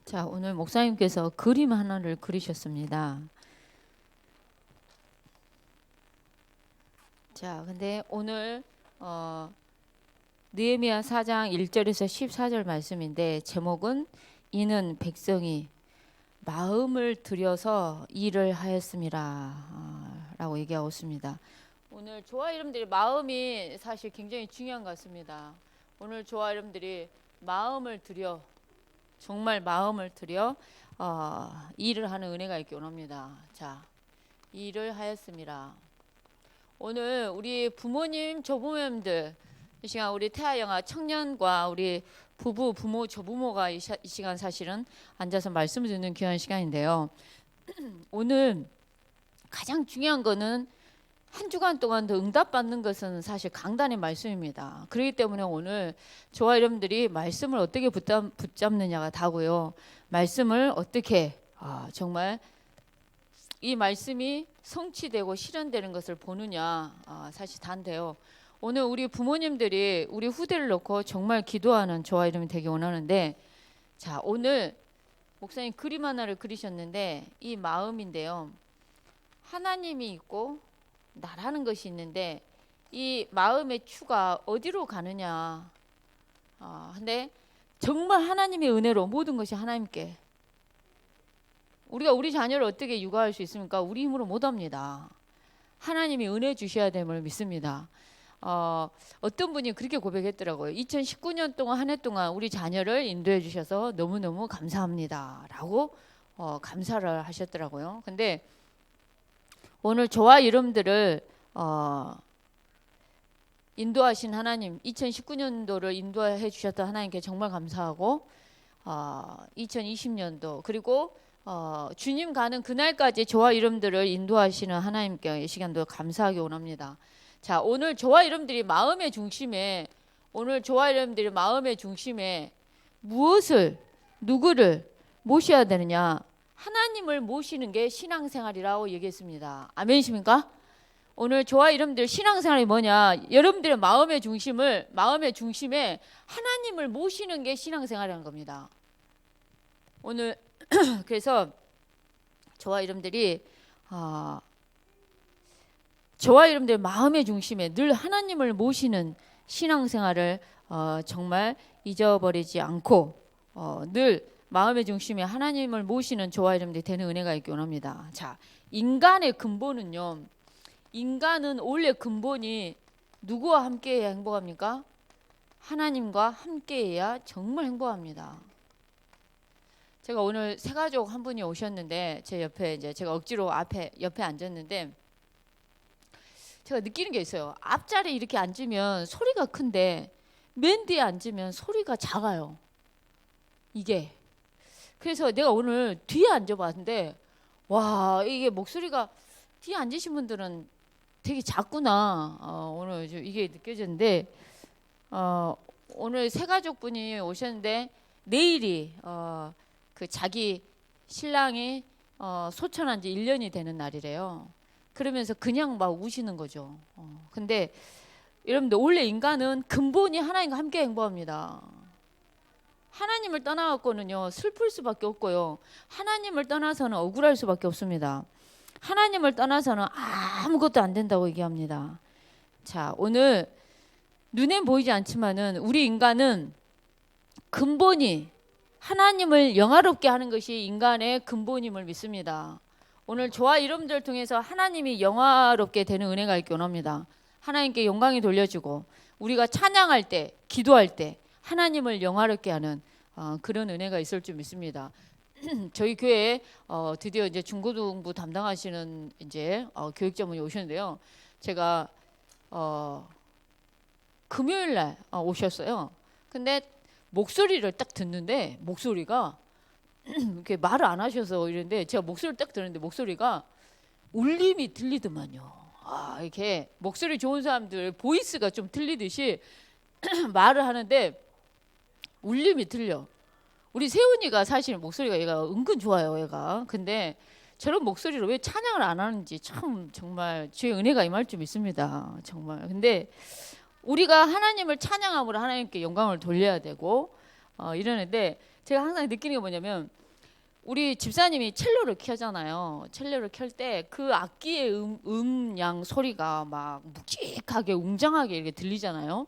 자, 오늘 목사님께서 그림 하나를 그리셨습니다. 자, 근데 오늘 느헤미야 4장 1절에서 14절 말씀인데 제목은 이는 백성이 마음을 들여서 일을 하였음이라 라고 얘기하고 있습니다. 오늘 저와 여러분들이 마음이 사실 굉장히 중요한 것 같습니다. 오늘 저와 여러분들이 마음을 들여 정말 마음을 들여 일을 하는 은혜가 있기 원합니다. 자, 일을 하였습니다. 오늘 우리 부모님, 조부모님들 이 시간 우리 태아영아 청년과 우리 부부, 부모, 조부모가 이 시간 사실은 앉아서 말씀을 듣는 귀한 시간인데요. 오늘 가장 중요한 거는 한 주간 동안 더 응답받는 것은 사실 강단의 말씀입니다. 그렇기 때문에 오늘 저와 여러분들이 말씀을 어떻게 붙잡느냐가 다고요. 말씀을 어떻게 정말 이 말씀이 성취되고 실현되는 것을 보느냐 사실 다인데요. 오늘 우리 부모님들이 우리 후대를 놓고 정말 기도하는 저와 여러분이 되기 원하는데, 자, 오늘 목사님 그림 하나를 그리셨는데 이 마음인데요. 하나님이 있고 나라는 것이 있는데 이 마음의 추가 어디로 가느냐. 근데 정말 하나님의 은혜로 모든 것이 하나님께. 우리가 우리 자녀를 어떻게 육아할 수 있습니까? 우리 힘으로 못합니다. 하나님이 은혜 주셔야 됨을 믿습니다. 어떤 분이 그렇게 고백했더라고요. 2019년 동안 한 해 동안 우리 자녀를 인도해 주셔서 너무너무 감사합니다 라고 감사를 하셨더라고요. 근데 오늘 저와 여러분들을 인도하신 하나님, 2019년도를 인도해 주셨던 하나님께 정말 감사하고 2020년도 그리고 주님 가는 그날까지 저와 여러분들을 인도하시는 하나님께 이 시간도 감사하기 원합니다. 자, 오늘 저와 여러분들이 마음의 중심에 무엇을 누구를 모셔야 되느냐? 하나님을 모시는 게 신앙생활이라고 얘기했습니다. 아멘이십니까? 오늘 저와 여러분들 신앙생활이 뭐냐? 여러분들의 마음의 중심에 하나님을 모시는 게 신앙생활이라는 겁니다. 오늘 그래서 저와 여러분들이 마음의 중심에 늘 하나님을 모시는 신앙생활을 정말 잊어버리지 않고 늘 마음의 중심에 하나님을 모시는 저와 여러분들이 되는 은혜가 있기 원합니다. 자, 인간의 근본은요. 인간은 원래 근본이 누구와 함께해야 행복합니까? 하나님과 함께해야 정말 행복합니다. 제가 오늘 세 가족 한 분이 오셨는데 제 옆에 이제 제가 억지로 옆에 앉았는데 제가 느끼는 게 있어요. 앞자리에 이렇게 앉으면 소리가 큰데 맨 뒤에 앉으면 소리가 작아요. 이게. 그래서 내가 오늘 뒤에 앉아봤는데 와, 이게 목소리가 뒤에 앉으신 분들은 되게 작구나. 오늘 이게 느껴졌는데 오늘 세 가족분이 오셨는데 내일이 그 자기 신랑이 소천한 지 1년이 되는 날이래요. 그러면서 그냥 막 우시는 거죠. 근데 여러분들 원래 인간은 근본이 하나님과 함께 행복합니다. 하나님을 떠나갖고는요 슬플 수밖에 없고요. 하나님을 떠나서는 억울할 수밖에 없습니다. 하나님을 떠나서는 아무것도 안 된다고 얘기합니다. 자, 오늘 눈엔 보이지 않지만은 우리 인간은 근본이 하나님을 영화롭게 하는 것이 인간의 근본임을 믿습니다. 오늘 저와 여러분들 통해서 하나님이 영화롭게 되는 은혜가 있기 원합니다. 하나님께 영광이 돌려주고 우리가 찬양할 때, 기도할 때 하나님을 영화롭게 하는 그런 은혜가 있을 줄 믿습니다. 저희 교회에 드디어 이제 중고등부 담당하시는 이제 교육자분이 오셨는데요. 제가 금요일 날 오셨어요. 근데 목소리를 딱 듣는데 목소리가 이렇게 말을 안 하셔서 이런데 제가 목소리를 딱 들었는데 목소리가 울림이 들리더만요. 이렇게 목소리 좋은 사람들 보이스가 좀 틀리듯이 말을 하는데 울림이 들려. 우리 세훈이가 사실 목소리가 얘가 은근 좋아요, 얘가. 근데 저런 목소리로 왜 찬양을 안 하는지 참 정말 주의 은혜가 임할 줄 믿습니다. 정말. 근데 우리가 하나님을 찬양함으로 하나님께 영광을 돌려야 되고 이러는데 제가 항상 느끼는 게 뭐냐면 우리 집사님이 첼로를 켜잖아요. 첼로를 켤 때 그 악기의 음량 소리가 막 묵직하게 웅장하게 이렇게 들리잖아요.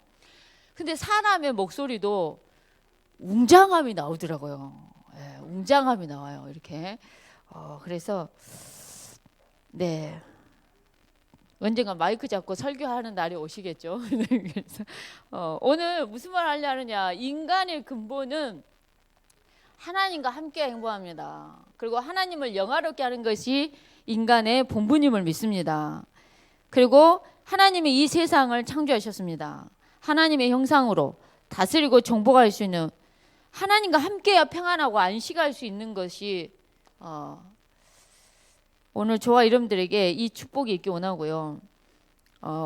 근데 사람의 목소리도 웅장함이 나오더라고요. 예, 웅장함이 나와요. 이렇게. 그래서 네. 언젠가 마이크 잡고 설교하는 날이 오시겠죠. 그래서 오늘 무슨 말 하려느냐? 인간의 근본은 하나님과 함께 행보합니다. 그리고 하나님을 영화롭게 하는 것이 인간의 본분임을 믿습니다. 그리고 하나님이 이 세상을 창조하셨습니다. 하나님의 형상으로 다스리고 정복할 수 있는, 하나님과 함께야 평안하고 안식할 수 있는 것이 오늘 저와 여러분들에게 이 축복이 있기 원하고요.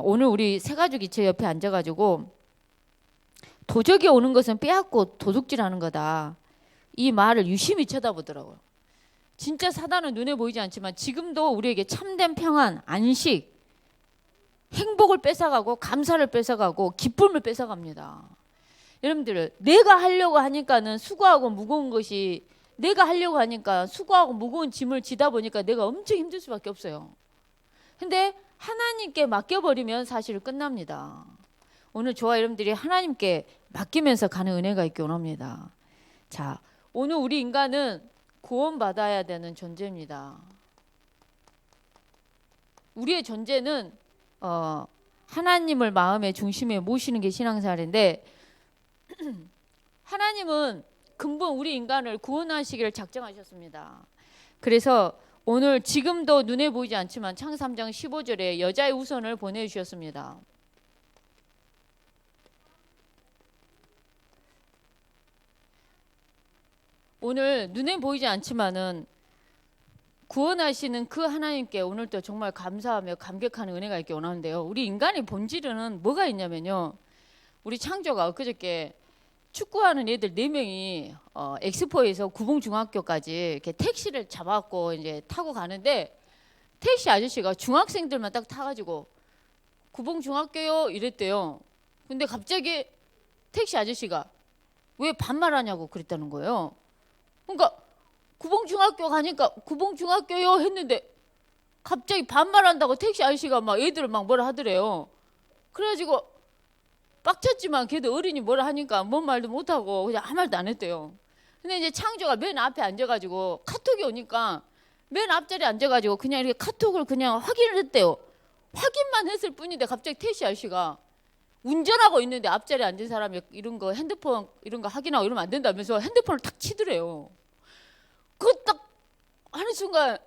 오늘 우리 세 가족이 제 옆에 앉아가지고 도적이 오는 것은 빼앗고 도둑질하는 거다, 이 말을 유심히 쳐다보더라고요. 진짜 사단은 눈에 보이지 않지만 지금도 우리에게 참된 평안, 안식, 행복을 뺏어가고 감사를 뺏어가고 기쁨을 뺏어갑니다. 여러분들, 내가 하려고 하니까는 수고하고 무거운 것이, 내가 하려고 하니까 수고하고 무거운 짐을 지다 보니까 내가 엄청 힘들 수밖에 없어요. 근데 하나님께 맡겨버리면 사실 끝납니다. 오늘 저와 여러분들이 하나님께 맡기면서 가는 은혜가 있기 원합니다. 자, 오늘 우리 인간은 구원받아야 되는 존재입니다. 우리의 존재는 하나님을 마음의 중심에 모시는 게 신앙생활인데 하나님은 근본 우리 인간을 구원하시기를 작정하셨습니다. 그래서 오늘 지금도 눈에 보이지 않지만 창세기 3장 15절에 여자의 후손을 보내주셨습니다. 오늘 눈에 보이지 않지만은 구원하시는 그 하나님께 오늘도 정말 감사하며 감격하는 은혜가 있기 원하는데요. 우리 인간의 본질은 뭐가 있냐면요. 우리 창조가 엊그저께 축구하는 애들 4명이 엑스포에서 구봉중학교까지 이렇게 택시를 잡아갖고 이제 타고 가는데 택시 아저씨가 중학생들만 딱 타가지고 구봉중학교요 이랬대요. 근데 갑자기 택시 아저씨가 왜 반말하냐고 그랬다는 거예요. 그러니까 구봉중학교 가니까 구봉중학교요 했는데 갑자기 반말한다고 택시 아저씨가 막 애들을 막 뭐라 하더래요. 그래가지고 빡쳤지만 걔도 어린이 뭐라 하니까 뭔 말도 못하고 그냥 아무 말도 안 했대요. 근데 이제 창조가 맨 앞에 앉아가지고 카톡이 오니까 맨 앞자리에 앉아가지고 그냥 이렇게 카톡을 그냥 확인을 했대요. 확인만 했을 뿐인데 갑자기 택시 아저씨가 운전하고 있는데 앞자리에 앉은 사람이 이런 거 핸드폰 이런 거 확인하고 이러면 안 된다면서 핸드폰을 탁 치더래요. 그거 딱 하는 순간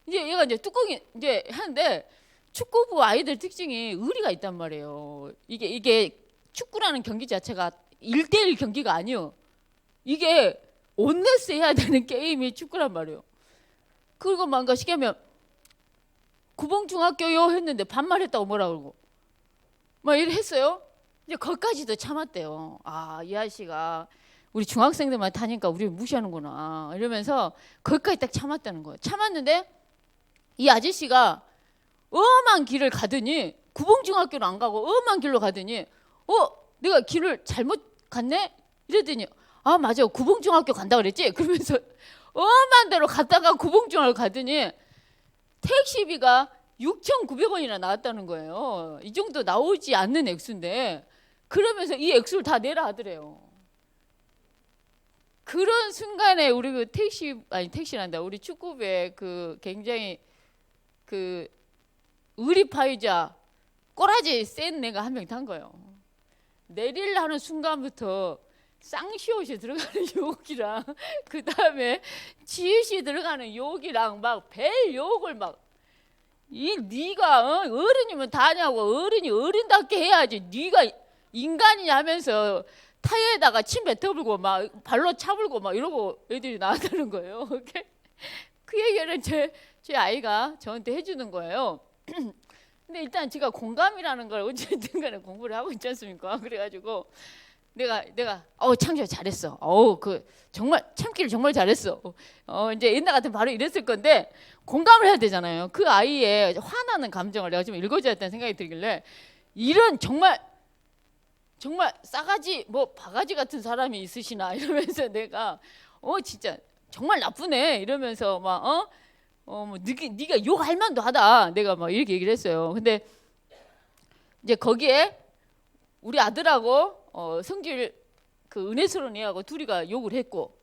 이제 얘가 이제 뚜껑이 이제 하는데 축구부 아이들 특징이 의리가 있단 말이에요. 이게 축구라는 경기 자체가 1대1 경기가 아니에요. 이게 온네스 해야 되는 게임이 축구란 말이에요. 그리고 뭔가 쉽게 하면 구봉중학교요 했는데 반말했다고 뭐라 그러고 막 이래 했어요. 이제 거기까지도 참았대요. 아, 이 아저씨가 우리 중학생들만 타니까 우리 무시하는구나 이러면서 거기까지 딱 참았다는 거예요. 참았는데 이 아저씨가 엄한 길을 가더니 구봉중학교로 안 가고 엄한 길로 가더니 내가 길을 잘못 갔네? 이랬더니 아 맞아 구봉중학교 간다 그랬지? 그러면서 엄한 데로 갔다가 구봉중학교 가더니 택시비가 6,900원이나 나왔다는 거예요. 이 정도 나오지 않는 액수인데 그러면서 이 액수를 다 내라 하더래요. 그런 순간에 우리 그 택시란다. 우리 축구부에 그 굉장히 그 의리파이자 꼬라지 센 애가 한 명 탄 거예요. 내리려 하는 순간부터 쌍시옷이 들어가는 욕이랑 그 다음에 지읒이 들어가는 욕이랑 막 벨 욕을 막 네가 어른이면 다냐고 어른이 어른답게 해야지 네가 인간이냐 하면서 타이에다가 침 뱉어불고 막 발로 차불고 막 이러고 애들이 나왔다는 거예요. 그 얘기를 제 아이가 저한테 해주는 거예요. 근데 일단 제가 공감이라는 걸 어쨌든 간에 공부를 하고 있지 않습니까? 그래가지고 내가 창조야 잘했어. 그 정말 참기를 정말 잘했어. 이제 옛날 같으면 바로 이랬을 건데 공감을 해야 되잖아요. 그 아이의 화나는 감정을 내가 좀 읽어줘야 했다는 생각이 들길래 이런 정말 정말 싸가지 뭐 바가지 같은 사람이 있으시나 이러면서 내가 진짜 정말 나쁘네 이러면서 뭐 네가 욕할 만도 하다 내가 막 이렇게 얘기를 했어요. 근데 이제 거기에 우리 아들하고 성질 그 은혜스러운 애하고 둘이가 욕을 했고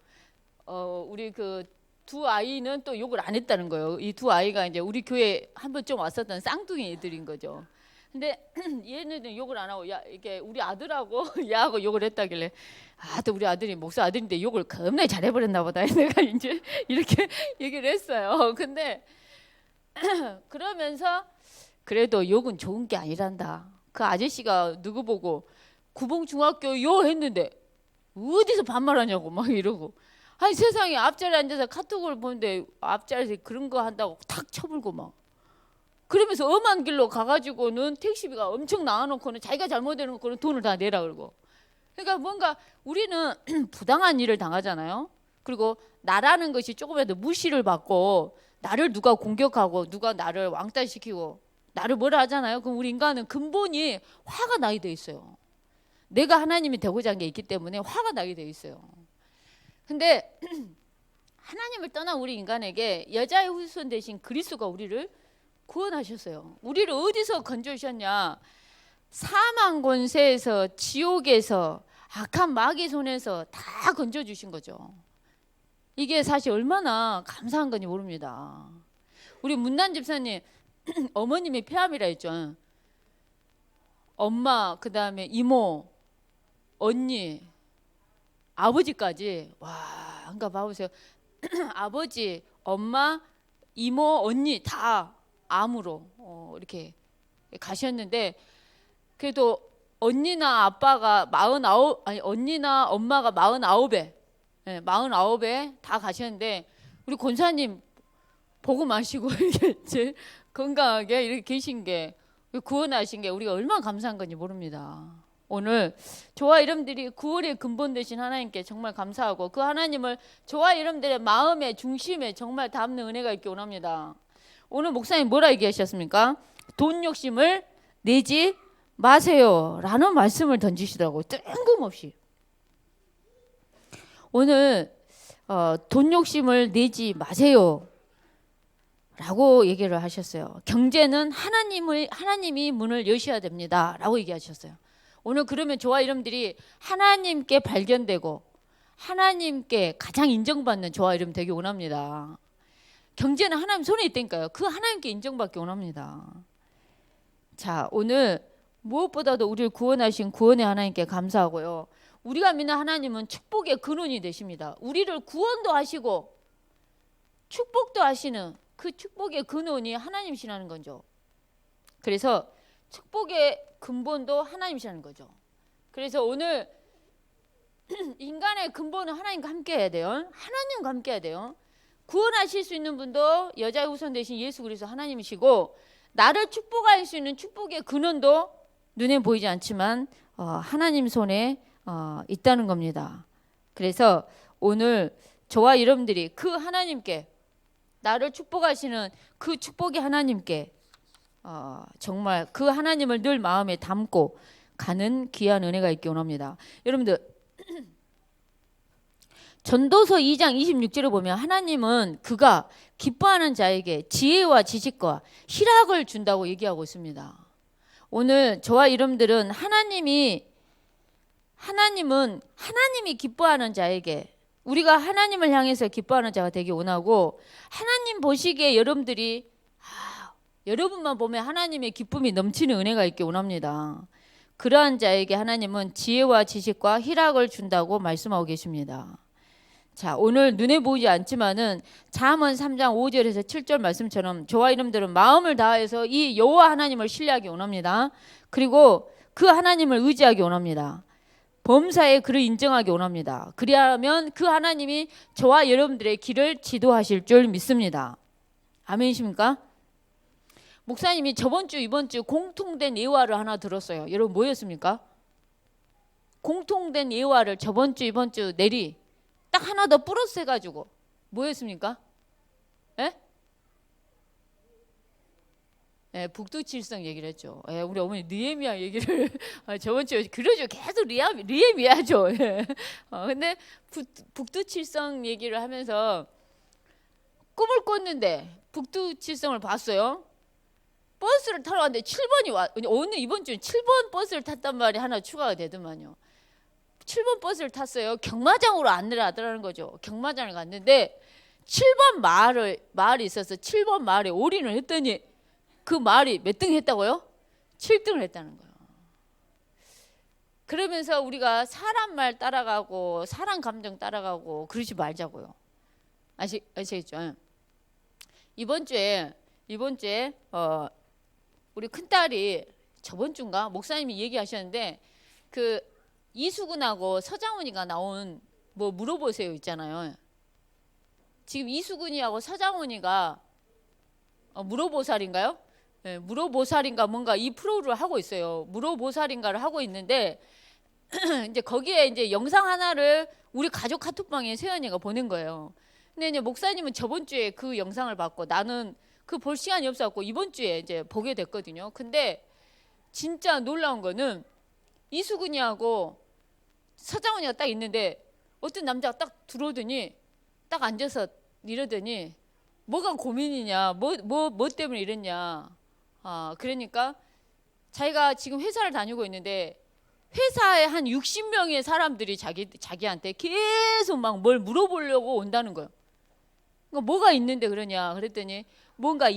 우리 그 두 아이는 또 욕을 안 했다는 거예요. 이 두 아이가 이제 우리 교회 한 번쯤 왔었던 쌍둥이 애들인 거죠. 근데 얘네는 욕을 안 하고 이게 우리 아들하고 얘하고 욕을 했다길래 또 우리 아들이 목사 아들인데 욕을 겁나 잘해버렸나 보다 내가 이제 이렇게 얘기를 했어요. 근데 그러면서 그래도 욕은 좋은 게 아니란다. 그 아저씨가 누구 보고 구봉중학교 요 했는데 어디서 반말하냐고 막 이러고 아니 세상에 앞자리에 앉아서 카톡을 보는데 앞자리에서 그런 거 한다고 탁 쳐불고 막 그러면서 엄한 길로 가가지고는 택시비가 엄청 나와놓고는 자기가 잘못해놓고는 돈을 다 내라 그러고 그러니까 뭔가 우리는 부당한 일을 당하잖아요. 그리고 나라는 것이 조금이라도 무시를 받고 나를 누가 공격하고 누가 나를 왕따시키고 나를 뭐라 하잖아요. 그럼 우리 인간은 근본이 화가 나게 돼 있어요. 내가 하나님이 되고자 한 게 있기 때문에 화가 나게 돼 있어요. 근데 하나님을 떠난 우리 인간에게 여자의 후손 대신 그리스도가 우리를 구원하셨어요. 우리를 어디서 건져주셨냐? 사망 권세에서 지옥에서 악한 마귀 손에서 다 건져주신 거죠. 이게 사실 얼마나 감사한 건지 모릅니다. 우리 문난 집사님 어머님이 폐암이라 했죠. 엄마 그다음에 이모 언니 아버지까지 와 한가 봐보세요. 아버지 엄마 이모 언니 다 암으로 이렇게 가셨는데 그래도 언니나 아빠가 49 아니 언니나 엄마가 49에 49에 다 가셨는데 우리 권사님 복음 마시고 이렇게 건강하게 이렇게 계신 게 구원하신 게 우리가 얼마나 감사한 건지 모릅니다. 오늘 저와 여러분들이 구원의 근본 되신 하나님께 정말 감사하고 그 하나님을 저와 여러분들의 마음의 중심에 정말 담는 은혜가 있기 원합니다. 오늘 목사님 뭐라 얘기하셨습니까? 돈 욕심을 내지 마세요 라는 말씀을 던지시더라고요. 뜬금없이. 오늘 돈 욕심을 내지 마세요 라고 얘기를 하셨어요. 경제는 하나님이 문을 여셔야 됩니다 라고 얘기하셨어요. 오늘 그러면 저와 여러분들이 하나님께 발견되고 하나님께 가장 인정받는 저와 여러분 되기 원합니다. 경제는 하나님 손에 있다니까요. 그 하나님께 인정받기 원합니다. 자, 오늘 무엇보다도 우리를 구원하신 구원의 하나님께 감사하고요. 우리가 믿는 하나님은 축복의 근원이 되십니다. 우리를 구원도 하시고 축복도 하시는 그 축복의 근원이 하나님이시라는 거죠. 그래서 축복의 근본도 하나님이시라는 거죠. 그래서 오늘 인간의 근본은 하나님과 함께 해야 돼요. 하나님과 함께 해야 돼요. 구원하실 수 있는 분도 여자의 후손 되신 예수 그리스도 하나님이시고 나를 축복할 수 있는 축복의 근원도 눈에 보이지 않지만 하나님 손에 있다는 겁니다. 그래서 오늘 저와 여러분들이 그 하나님께 나를 축복하시는 그 축복의 하나님께 정말 그 하나님을 늘 마음에 담고 가는 귀한 은혜가 있기 원합니다. 여러분들 전도서 2장 26절을 보면 하나님은 그가 기뻐하는 자에게 지혜와 지식과 희락을 준다고 얘기하고 있습니다. 오늘 저와 여러분들은 하나님이 기뻐하는 자에게 우리가 하나님을 향해서 기뻐하는 자가 되기 원하고 하나님 보시기에 여러분들이 여러분만 보면 하나님의 기쁨이 넘치는 은혜가 있기 원합니다. 그러한 자에게 하나님은 지혜와 지식과 희락을 준다고 말씀하고 계십니다. 자, 오늘 눈에 보이지 않지만은 잠언 3장 5절에서 7절 말씀처럼 저와 여러분들은 마음을 다해서 이 여호와 하나님을 신뢰하기 원합니다. 그리고 그 하나님을 의지하기 원합니다. 범사에 그를 인정하기 원합니다. 그리하면 그 하나님이 저와 여러분들의 길을 지도하실 줄 믿습니다. 아멘이십니까? 목사님이 저번 주 이번 주 공통된 예화를 하나 들었어요. 여러분 뭐였습니까? 공통된 예화를 저번 주 이번 주 내리 딱 하나 더 플러스 해가지고 뭐였습니까? 예? 예, 북두칠성 얘기를 했죠. 예, 우리 어머니 느헤미야 얘기를 저번 주에 그러죠. 계속 느헤미야죠. 예. 근데 북두칠성 얘기를 하면서 꿈을 꿨는데 북두칠성을 봤어요. 버스를 타러 갔는데 7번이 오늘 이번 주에 7번 버스를 탔단 말이 하나 추가가 되더만요. 7번 버스를 탔어요. 경마장으로 안내를 하더라는 거죠. 경마장을 갔는데 7번 마을이 있어서 7번 마을에 올인을 했더니 그 마을이 몇 등 했다고요? 7등을 했다는 거예요. 그러면서 우리가 사람 말 따라가고 사람 감정 따라가고 그러지 말자고요. 아시겠죠? 이번 주에 우리 큰딸이 저번 주인가 목사님이 얘기하셨는데 그 이수근하고 서장훈이가 나온 뭐 물어보세요 있잖아요. 지금 이수근이하고 서장훈이가 물어보살인가요? 네, 물어보살인가 뭔가 이 프로를 하고 있어요. 물어보살인가를 하고 있는데 이제 거기에 이제 영상 하나를 우리 가족 카톡방에 세연이가 보낸 거예요. 근데 이제 목사님은 저번 주에 그 영상을 봤고 나는 그 볼 시간이 없었고 이번 주에 이제 보게 됐거든요. 근데 진짜 놀라운 거는 이수근이하고 서장훈이가 딱 있는데 어떤 남자가 딱 들어오더니 딱 앉아서 이러더니 뭐가 고민이냐, 뭐 때문에 이랬냐. 그러니까 자기가 지금 회사를 다니고 있는데 회사에 한 60명의 사람들이 자기한테 계속 막 뭘 물어보려고 온다는 거예요. 그러니까 뭐가 있는데 그러냐 그랬더니 뭔가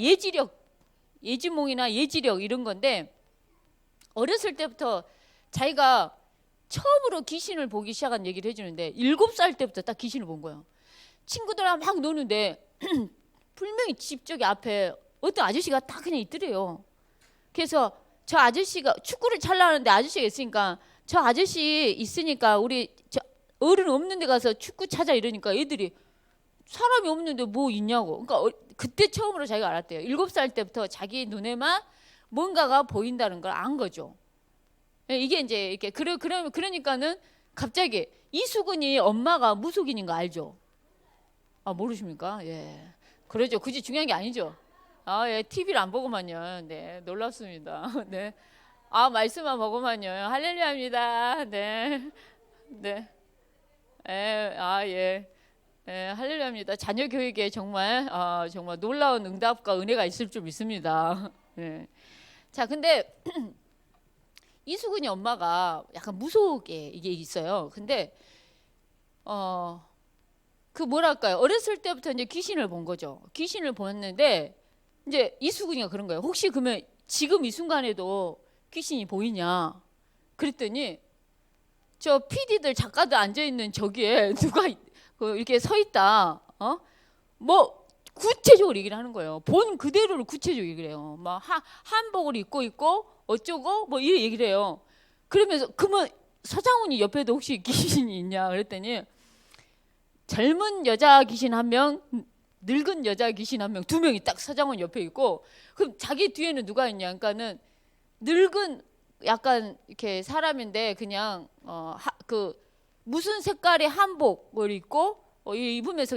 예지몽이나 예지력 이런 건데 어렸을 때부터 자기가 처음으로 귀신을 보기 시작한 얘기를 해주는데 7살 때부터 딱 귀신을 본 거예요. 친구들하고 막 노는데 분명히 집 저기 앞에 어떤 아저씨가 딱 그냥 있더래요. 그래서 저 아저씨가 축구를 찰라하는데 아저씨가 있으니까 저 아저씨 있으니까 우리 저 어른 없는 데 가서 축구 찾아 이러니까 애들이 사람이 없는데 뭐 있냐고. 그러니까 그때 처음으로 자기가 알았대요. 7살 때부터 자기 눈에만 뭔가가 보인다는 걸 안 거죠. 이게 이제 이렇게 그러니까는 갑자기 이수근이 엄마가 무속인인 거 알죠? 모르십니까? 예. 그러죠. 굳이 중요한 게 아니죠. 예. TV를 안 보고만요. 네. 놀랍습니다. 네. 말씀만 보고만요. 할렐루야입니다. 네. 네. 예. 예. 할렐루야입니다. 자녀 교육에 정말 정말 놀라운 응답과 은혜가 있을 줄 믿습니다. 네. 자, 근데 이수근이 엄마가 약간 무속에 이게 있어요. 근데 그 뭐랄까요? 어렸을 때부터 이제 귀신을 본 거죠. 귀신을 보았는데 이제 이수근이가 그런 거예요. 혹시 그러면 지금 이 순간에도 귀신이 보이냐? 그랬더니 저 PD들 작가들 앉아 있는 저기에 누가 이렇게 서 있다. 뭐 구체적으로 얘기를 하는 거예요. 본 그대로를 구체적으로 얘기를 해요. 막 한복을 입고 있고 어쩌고 뭐 이렇게 얘기를 해요. 그러면서 그러면 서장훈이 옆에도 혹시 귀신이 있냐 그랬더니 젊은 여자 귀신 1명, 늙은 여자 귀신 1명, 2명이 딱 서장훈 옆에 있고 그럼 자기 뒤에는 누가 있냐? 그러니까는 늙은 약간 이렇게 사람인데 그냥 그 무슨 색깔의 한복을 입고 입으면서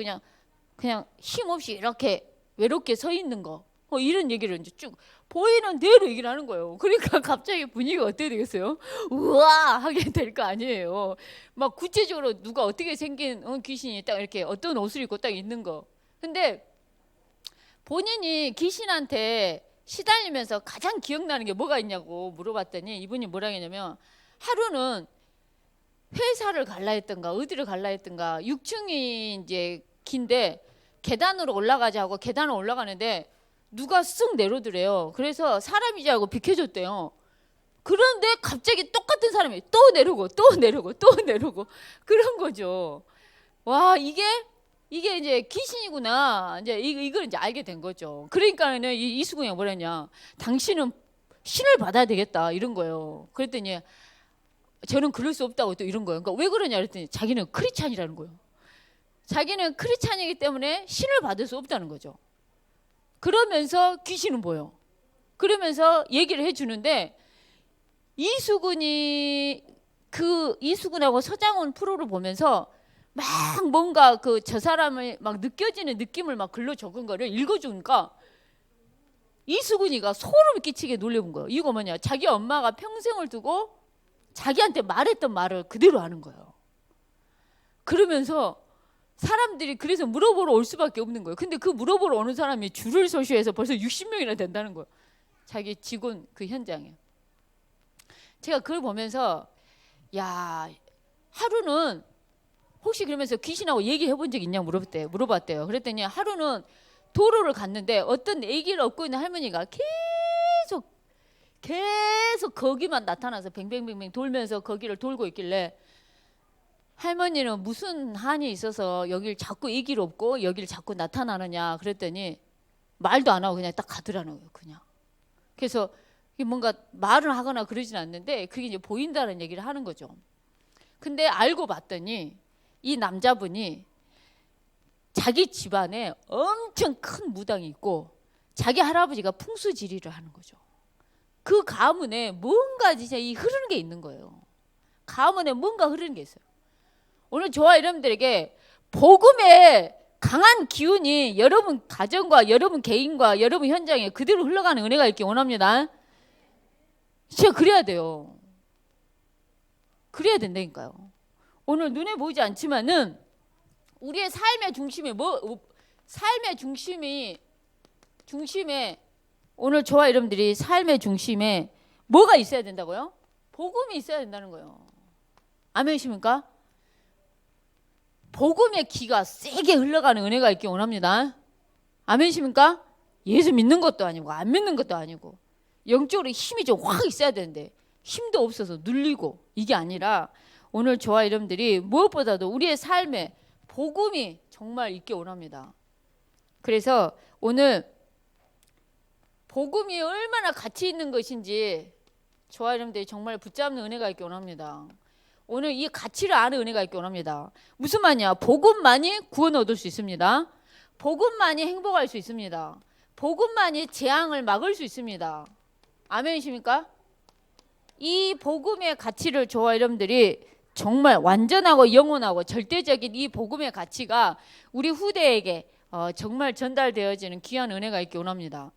그냥 힘없이 이렇게 외롭게 서 있는 거. 이런 얘기를 이제 쭉 보이는 대로 얘기를 하는 거예요. 그러니까 갑자기 분위기가 어떻게 되겠어요? 우와 하게 될 거 아니에요. 막 구체적으로 누가 어떻게 생긴 귀신이 딱 이렇게 어떤 옷을 입고 딱 있는 거. 근데 본인이 귀신한테 시달리면서 가장 기억나는 게 뭐가 있냐고 물어봤더니 이분이 뭐라 했냐면 하루는 회사를 갈라 했던가 어디를 갈라 했던가 6층이 이제 긴데 계단으로 올라가자고 계단을 올라가는데 누가 쓱 내려오더래요. 그래서 사람이지 알고 비켜줬대요. 그런데 갑자기 똑같은 사람이 또 내려오고 그런 거죠. 와 이게 이제 귀신이구나. 이제 이걸 이제 알게 된 거죠. 그러니까는 이수근이 뭐라 했냐? 당신은 신을 받아야 되겠다 이런 거예요. 그랬더니 저는 그럴 수 없다고 또 이런 거예요. 그러니까 왜 그러냐 그랬더니 자기는 크리스찬이라는 거예요. 자기는 크리스찬이기 때문에 신을 받을 수 없다는 거죠. 그러면서 귀신은 보여. 그러면서 얘기를 해주는데 이수근하고 서장훈 프로를 보면서 막 뭔가 저 사람을 막 느껴지는 느낌을 막 글로 적은 거를 읽어주니까 이수근이가 소름 끼치게 놀려본 거예요. 이거 뭐냐? 자기 엄마가 평생을 두고 자기한테 말했던 말을 그대로 하는 거예요. 그러면서 사람들이 그래서 물어보러 올 수밖에 없는 거예요. 근데 그 물어보러 오는 사람이 줄을 서시해서 벌써 60명이나 된다는 거예요. 자기 직원 그 현장에. 제가 그걸 보면서 야, 하루는 혹시 그러면서 귀신하고 얘기해 본 적 있냐고 물어봤대요. 그랬더니 하루는 도로를 갔는데 어떤 아기를 업고 있는 할머니가 계속 거기만 나타나서 뱅뱅뱅뱅 돌면서 거기를 돌고 있길래 할머니는 무슨 한이 있어서 여길 자꾸 아기를 업고 여길 자꾸 나타나느냐 그랬더니 말도 안 하고 그냥 딱 가더라는 거예요. 그냥. 그래서 뭔가 말을 하거나 그러진 않는데 그게 이제 보인다는 얘기를 하는 거죠. 근데 알고 봤더니 이 남자분이 자기 집안에 엄청 큰 무당이 있고 자기 할아버지가 풍수지리를 하는 거죠. 그 가문에 뭔가 진짜 이 흐르는 게 있는 거예요. 가문에 뭔가 흐르는 게 있어요. 오늘 저와 여러분들에게 복음의 강한 기운이 여러분 가정과 여러분 개인과 여러분 현장에 그대로 흘러가는 은혜가 있기 원합니다. 진짜 그래야 돼요. 그래야 된다니까요. 오늘 눈에 보이지 않지만은 우리의 삶의 중심에 중심에 오늘 저와 여러분들이 삶의 중심에 뭐가 있어야 된다고요? 복음이 있어야 된다는 거예요. 아멘이십니까? 복음의 기가 세게 흘러가는 은혜가 있기 원합니다. 아멘이십니까? 예수 믿는 것도 아니고 안 믿는 것도 아니고 영적으로 힘이 좀 확 있어야 되는데 힘도 없어서 눌리고 이게 아니라 오늘 저와 여러분들이 무엇보다도 우리의 삶에 복음이 정말 있기 원합니다. 그래서 오늘 복음이 얼마나 가치 있는 것인지 저와 여러분들이 정말 붙잡는 은혜가 있기 원합니다. 오늘 이 가치를 아는 은혜가 있기 원합니다. 무슨 말이냐? 복음만이 구원 얻을 수 있습니다. 복음만이 행복할 수 있습니다. 복음만이 재앙을 막을 수 있습니다. 아멘이십니까? 이 복음의 가치를 저와 여러분들이 정말 완전하고 영원하고 절대적인 이 복음의 가치가 우리 후대에게 정말 전달되어지는 귀한 은혜가 있기 원합니다.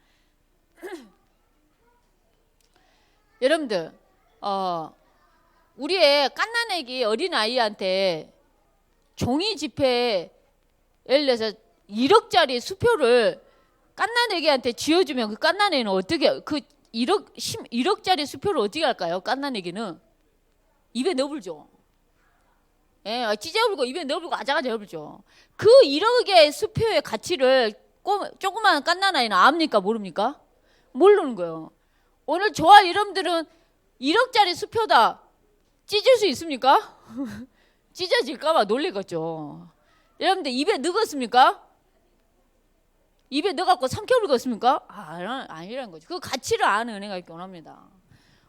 여러분들 우리의 갓난아기 어린아이한테 종이 지폐에 예를 들어서 1억짜리 수표를 갓난아기한테 쥐어주면 그 갓난아기는 어떻게 그 1억짜리 수표를 어떻게 할까요? 갓난아기는 입에 넣어불죠. 예, 찢어불고 입에 넣어불고 아작아작 해불죠. 그 1억의 수표의 가치를 조그마한 갓난아이는 압니까 모릅니까? 모르는 거예요. 오늘 저와 여러분들은 1억짜리 수표다 찢을 수 있습니까? 찢어질까봐 놀리겠죠. 여러분들 입에 넣었습니까? 입에 넣어갖고 삼켜불겠습니까? 아니라는 거죠. 그 가치를 아는 은혜가 있기 원합니다.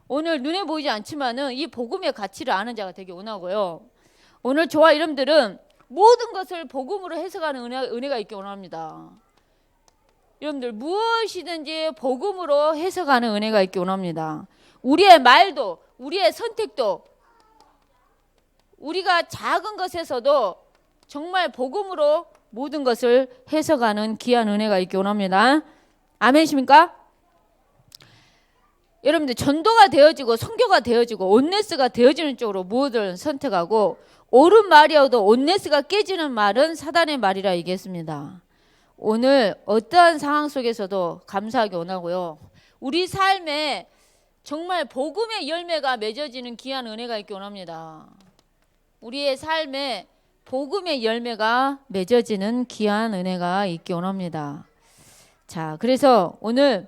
오늘 눈에 보이지 않지만은 이 복음의 가치를 아는 자가 되기 원하고요. 오늘 저와 여러분들은 모든 것을 복음으로 해석하는 은혜가 있기 원합니다. 여러분들 무엇이든지 복음으로 해석하는 은혜가 있기 원합니다. 우리의 말도 우리의 선택도 우리가 작은 것에서도 정말 복음으로 모든 것을 해석하는 귀한 은혜가 있기 원합니다. 아멘이십니까? 여러분들 전도가 되어지고 선교가 되어지고 온네스가 되어지는 쪽으로 무엇을 선택하고 옳은 말이어도 온네스가 깨지는 말은 사단의 말이라 얘기했습니다. 오늘 어떠한 상황 속에서도 감사하기 원하고요. 우리 삶에 정말 복음의 열매가 맺어지는 귀한 은혜가 있기 원합니다. 우리의 삶에 복음의 열매가 맺어지는 귀한 은혜가 있기 원합니다. 자, 그래서 오늘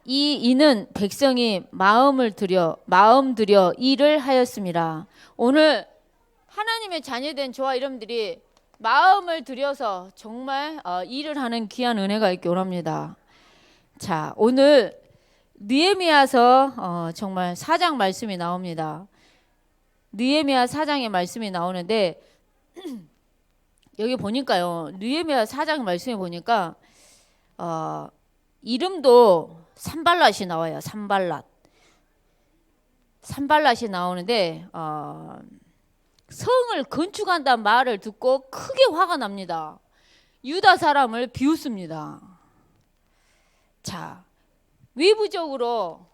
이는 백성이 마음 들여 일을 하였습니다. 오늘 하나님의 자녀된 저와 여러분들이 마음을 들여서 정말 일을 하는 귀한 은혜가 있기 원합니다. 자, 오늘 느헤미야서 정말 4장 말씀이 나옵니다. 느헤미야 4장의 말씀이 나오는데 여기 보니까요. 느헤미야 4장 말씀에 보니까 이름도 산발랏이 나와요. 산발랏이 나오는데 성을 건축한다는 말을 듣고 크게 화가 납니다. 유다 사람을 비웃습니다. 자, 외부적으로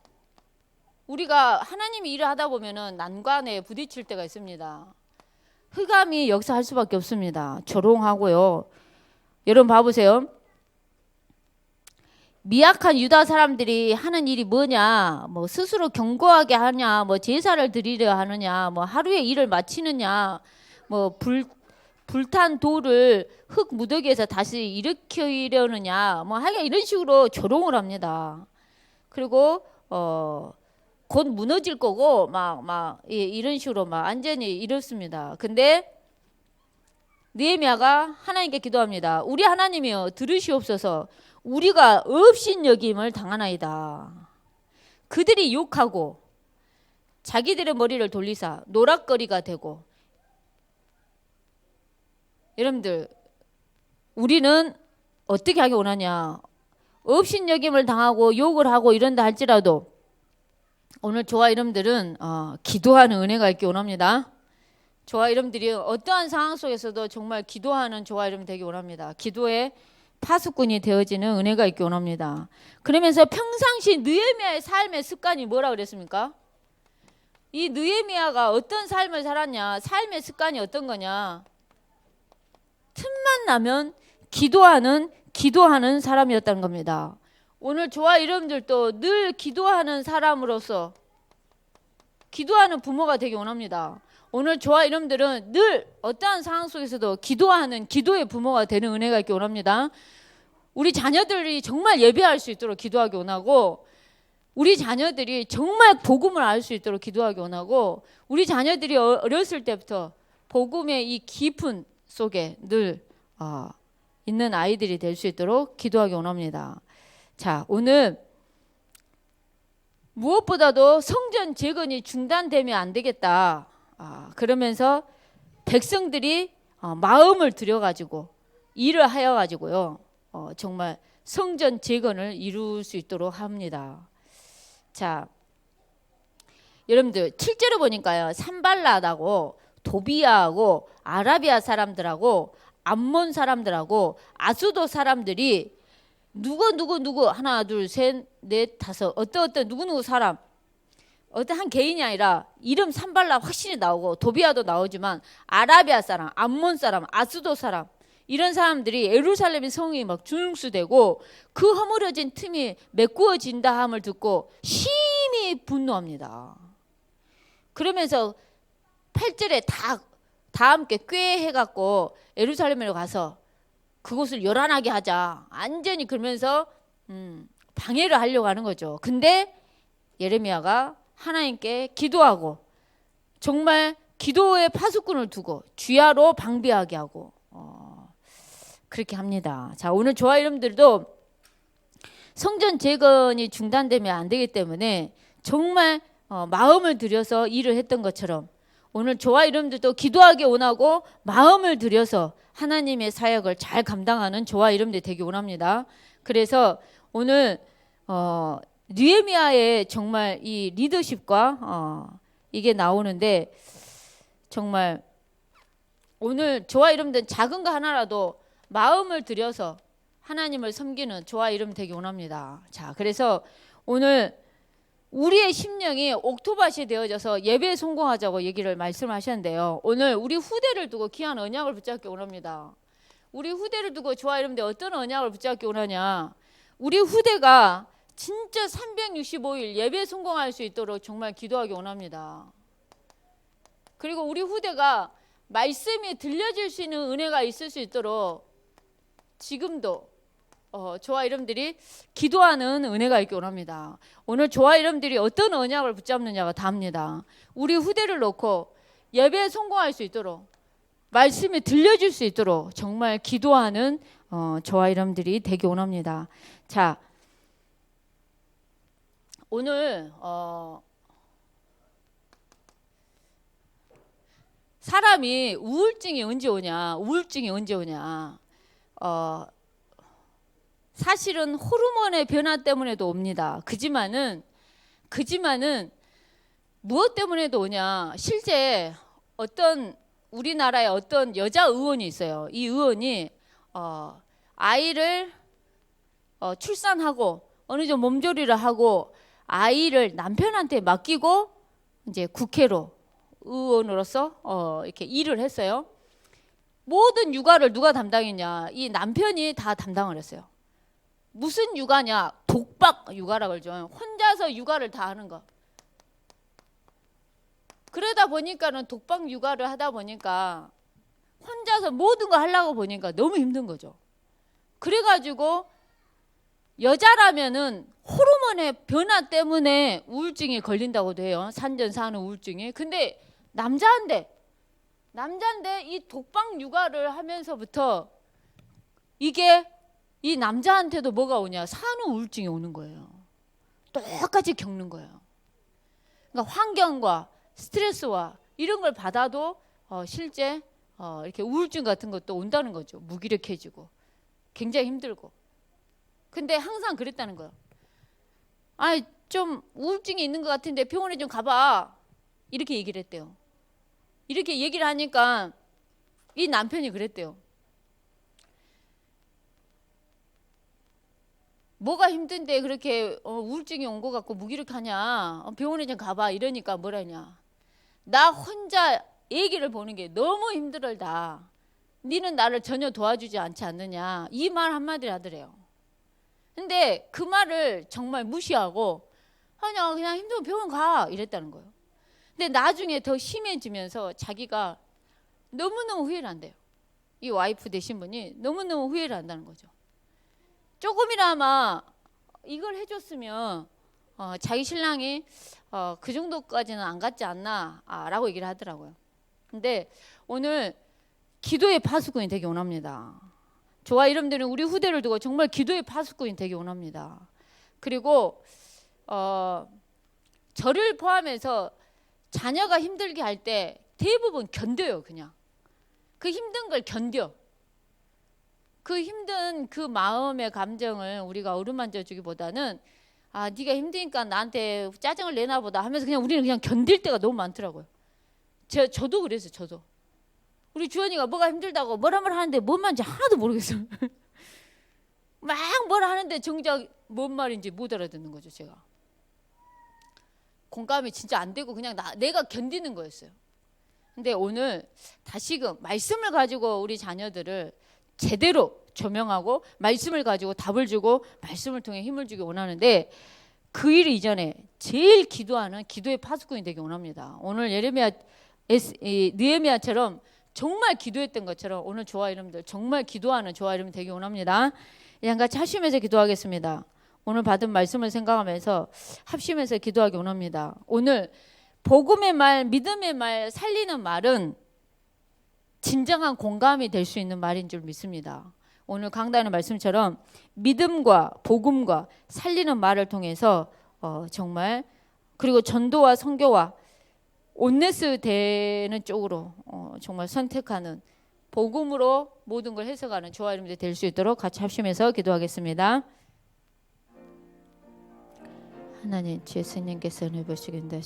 우리가 하나님이 일을 하다 보면은 난관에 부딪힐 때가 있습니다. 흑암이 역사할 수밖에 없습니다. 조롱하고요. 여러분 봐보세요. 미약한 유다 사람들이 하는 일이 뭐냐, 뭐 스스로 견고하게 하냐, 뭐 제사를 드리려 하느냐, 뭐 하루에 일을 마치느냐, 뭐 불탄 돌을 흙 무더기에서 다시 일으키려느냐, 뭐 하여간 이런 식으로 조롱을 합니다. 그리고 곧 무너질 거고 이런 식으로 막 완전히 이렇습니다. 근데 느헤미야가 하나님께 기도합니다. 우리 하나님이여 들으시옵소서. 우리가 업신여김을 당하나이다. 그들이 욕하고 자기들의 머리를 돌리사 노락거리가 되고. 여러분들, 우리는 어떻게 하기 원하냐? 업신여김을 당하고 욕을 하고 이런다 할지라도 오늘 저와 여러분들은 기도하는 은혜가 있기 원합니다. 저와 여러분들이 어떠한 상황 속에서도 정말 기도하는 저와 여러분 되기 원합니다. 기도의 파수꾼이 되어지는 은혜가 있기 원합니다. 그러면서 평상시 느헤미야의 삶의 습관이 뭐라 그랬습니까? 이 느헤미야가 어떤 삶을 살았냐? 삶의 습관이 어떤 거냐? 틈만 나면 기도하는 사람이었다는 겁니다. 오늘 저와 여러분들도 늘 기도하는 사람으로서 기도하는 부모가 되기 원합니다. 오늘 저와 여러분들은 늘 어떠한 상황 속에서도 기도하는 기도의 부모가 되는 은혜가 있기 원합니다. 우리 자녀들이 정말 예배할 수 있도록 기도하기 원하고, 우리 자녀들이 정말 복음을 알 수 있도록 기도하기 원하고, 우리 자녀들이 어렸을 때부터 복음의 이 깊은 속에 늘 있는 아이들이 될 수 있도록 기도하기 원합니다. 자, 오늘 무엇보다도 성전 재건이 중단되면 안 되겠다. 그러면서 백성들이 마음을 들여가지고 일을 하여가지고요. 정말 성전 재건을 이룰 수 있도록 합니다. 자, 여러분들 7절을 보니까요. 산발랏하고 도비야하고 아라비아 사람들하고 암몬 사람들하고 아수도 사람들이 누구 하나 둘 셋 넷 다섯 어떤 누구 사람 어떤 한 개인이 아니라 이름 산발랏 확실히 나오고 도비야도 나오지만 아라비아 사람, 암몬 사람, 아수도 사람 이런 사람들이 예루살렘의 성이 막 중수되고 그 허물어진 틈이 메꾸어진다 함을 듣고 심히 분노합니다. 그러면서 8절에 다 함께 꾀해갖고 예루살렘으로 가서 그곳을 요란하게 하자. 완전히 그러면서 방해를 하려고 하는 거죠. 근데 예레미야가 하나님께 기도하고 정말 기도의 파수꾼을 두고 주야로 방비하게 하고 그렇게 합니다. 자, 오늘 저와 여러분들도 성전 재건이 중단되면 안 되기 때문에 정말 마음을 들여서 일을 했던 것처럼 오늘 저와 여러분들도 기도하기 원하고 마음을 들여서 하나님의 사역을 잘 감당하는 저와 여러분들이 되기 원합니다. 그래서 오늘 느헤미야의 정말 이 리더십과 이게 나오는데 정말 오늘 저와 여러분들 작은 거 하나라도 마음을 들여서 하나님을 섬기는 저와 여러분 되기 원합니다. 자, 그래서 오늘 우리의 심령이 옥토밭이 되어져서 예배에 성공하자고 얘기를 말씀하셨는데요. 오늘 우리 후대를 두고 귀한 언약을 붙잡기 원합니다. 우리 후대를 두고 저와 여러분들 어떤 언약을 붙잡기 원하냐? 우리 후대가 진짜 365일 예배에 성공할 수 있도록 정말 기도하기 원합니다. 그리고 우리 후대가 말씀이 들려질 수 있는 은혜가 있을 수 있도록 지금도 저와 여러분들이 기도하는 은혜가 있기 원합니다. 오늘 저와 여러분들이 어떤 언약을 붙잡느냐가 다입니다. 우리 후대를 놓고 예배에 성공할 수 있도록 말씀이 들려질 수 있도록 정말 기도하는 저와 여러분들이 되기 원합니다. 자, 오늘 사람이 우울증이 언제 오냐? 사실은 호르몬의 변화 때문에도 옵니다. 그지만은 무엇 때문에도 오냐? 실제 어떤 우리나라에 어떤 여자 의원이 있어요. 이 의원이 아이를 출산하고 어느 정도 몸조리를 하고 아이를 남편한테 맡기고 이제 국회로 의원으로서 이렇게 일을 했어요. 모든 육아를 누가 담당했냐? 이 남편이 다 담당을 했어요. 무슨 육아냐? 독박 육아라고 그러죠. 혼자서 육아를 다 하는 거. 그러다 보니까는 독박 육아를 하다 보니까 혼자서 모든 거 하려고 보니까 너무 힘든 거죠. 그래가지고 여자라면은 호르몬의 변화 때문에 우울증이 걸린다고도 해요. 산전산후 우울증이. 근데 남자인데 이 독박 육아를 하면서부터 이게 이 남자한테도 뭐가 오냐? 산후 우울증이 오는 거예요. 똑같이 겪는 거예요. 그러니까 환경과 스트레스와 이런 걸 받아도 실제 이렇게 우울증 같은 것도 온다는 거죠. 무기력해지고 굉장히 힘들고. 근데 항상 그랬다는 거예요. 아니 좀 우울증이 있는 것 같은데 병원에 좀 가봐. 이렇게 얘기를 했대요. 이렇게 얘기를 하니까 이 남편이 그랬대요. 뭐가 힘든데 그렇게 우울증이 온 것 같고 무기력하냐? 병원에 좀 가봐. 이러니까 뭐라냐? 나 혼자 애기를 보는 게 너무 힘들다. 니는 나를 전혀 도와주지 않지 않느냐. 이 말 한마디를 하더래요. 근데 그 말을 정말 무시하고 아니야 그냥 힘들면 병원 가 이랬다는 거예요. 근데 나중에 더 심해지면서 자기가 너무너무 후회를 한대요. 이 와이프 되신 분이 너무너무 후회를 한다는 거죠. 조금이나마 이걸 해줬으면 자기 신랑이 그 정도까지는 안 갔지 않나 라고 얘기를 하더라고요. 근데 오늘 기도의 파수꾼이 되기 원합니다. 저와 여러분들은 우리 후대를 두고 정말 기도의 파수꾼이 되기 원합니다. 그리고 저를 포함해서 자녀가 힘들게 할 때 대부분 견뎌요. 그냥 그 힘든 걸 견뎌. 그 힘든 그 마음의 감정을 우리가 어루만져 주기보다는 네가 힘드니까 나한테 짜증을 내나 보다 하면서 그냥 우리는 그냥 견딜 때가 너무 많더라고요. 저도 그랬어요. 저도. 우리 주연이가 뭐가 힘들다고 뭐라 하는데 뭔 말인지 하나도 모르겠어요. 막 뭐라 하는데 정작 뭔 말인지 못 알아듣는 거죠. 제가 공감이 진짜 안 되고 그냥 내가 견디는 거였어요. 근데 오늘 다시금 말씀을 가지고 우리 자녀들을 제대로 조명하고 말씀을 가지고 답을 주고 말씀을 통해 힘을 주기 원하는데 그 일 이전에 제일 기도하는 기도의 파수꾼이 되기 원합니다. 오늘 느헤미야처럼 정말 기도했던 것처럼 오늘 저와 여러분들 정말 기도하는 저와 여러분 되기 원합니다. 같이 합심해서 기도하겠습니다. 오늘 받은 말씀을 생각하면서 합심해서 기도하기 원합니다. 오늘 복음의 말, 믿음의 말, 살리는 말은 진정한 공감이 될 수 있는 말인 줄 믿습니다. 오늘 강단의 말씀처럼 믿음과 복음과 살리는 말을 통해서 정말 그리고 전도와 선교와 온네스 되는 쪽으로 정말 선택하는 복음으로 모든 걸 해석하는 저와 여러분들 될 수 있도록 같이 합심해서 기도하겠습니다. 하나님, 주의 성령께서 오늘 보시겠다.